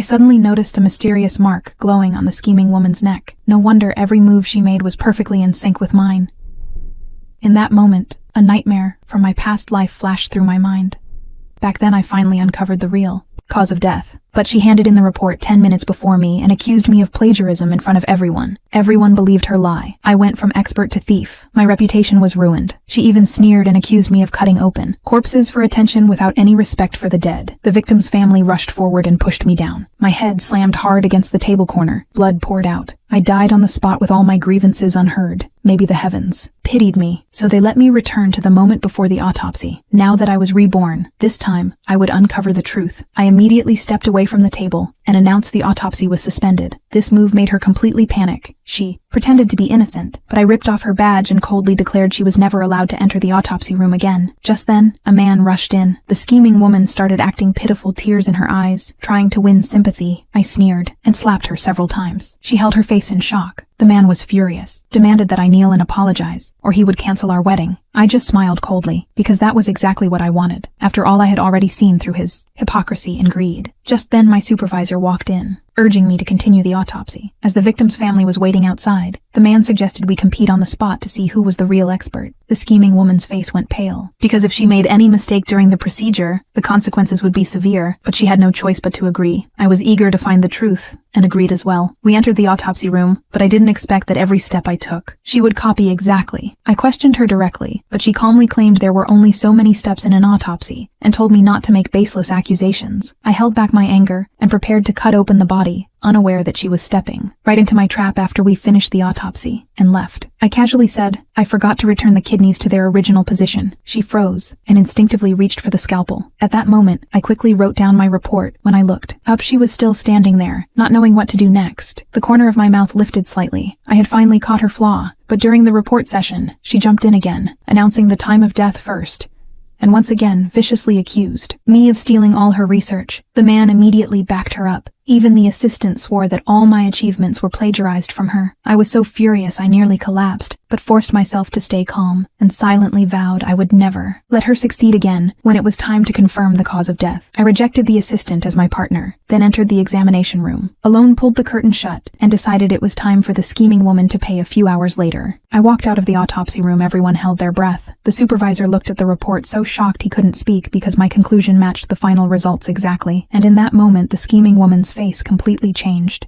I suddenly noticed a mysterious mark glowing on the scheming woman's neck. No wonder every move she made was perfectly in sync with mine. In that moment, a nightmare from my past life flashed through my mind. Back then I finally uncovered the real cause of death. But she handed in the report 10 minutes before me and accused me of plagiarism in front of everyone. Everyone believed her lie. I went from expert to thief. My reputation was ruined. She even sneered and accused me of cutting open corpses for attention without any respect for the dead. The victim's family rushed forward and pushed me down. My head slammed hard against the table corner. Blood poured out. I died on the spot with all my grievances unheard. Maybe the heavens pitied me, so they let me return to the moment before the autopsy. Now that I was reborn, this time I would uncover the truth. I immediately stepped away from the table and announced the autopsy was suspended. This move made her completely panic. She pretended to be innocent, but I ripped off her badge and coldly declared she was never allowed to enter the autopsy room again. Just then, a man rushed in. The scheming woman started acting pitiful, tears in her eyes, trying to win sympathy. I sneered and slapped her several times. She held her face in shock. The man was furious, demanded that I kneel and apologize, or he would cancel our wedding. I just smiled coldly, because that was exactly what I wanted, after all I had already seen through his hypocrisy and greed. Just then my supervisor walked in, urging me to continue the autopsy. As the victim's family was waiting outside, the man suggested we compete on the spot to see who was the real expert. The scheming woman's face went pale, because if she made any mistake during the procedure, the consequences would be severe, but she had no choice but to agree. I was eager to find the truth, and agreed as well. We entered the autopsy room, but I didn't expect that every step I took, she would copy exactly. I questioned her directly, but she calmly claimed there were only so many steps in an autopsy, and told me not to make baseless accusations. I held back my anger, and prepared to cut open the body, unaware that she was stepping right into my trap after we finished the autopsy, and left. I casually said, "I forgot to return the kidneys to their original position." She froze, and instinctively reached for the scalpel. At that moment, I quickly wrote down my report. When I looked up, she was still standing there, not knowing what to do next. The corner of my mouth lifted slightly. I had finally caught her flaw, but during the report session, she jumped in again, announcing the time of death first, and once again viciously accused me of stealing all her research. The man immediately backed her up. Even the assistant swore that all my achievements were plagiarized from her. I was so furious I nearly collapsed, but forced myself to stay calm, and silently vowed I would never let her succeed again. When it was time to confirm the cause of death, I rejected the assistant as my partner, then entered the examination room, alone pulled the curtain shut, and decided it was time for the scheming woman to pay a few hours later. I walked out of the autopsy room. Everyone held their breath. The supervisor looked at the report so shocked he couldn't speak because my conclusion matched the final results exactly, and in that moment the scheming woman's face completely changed.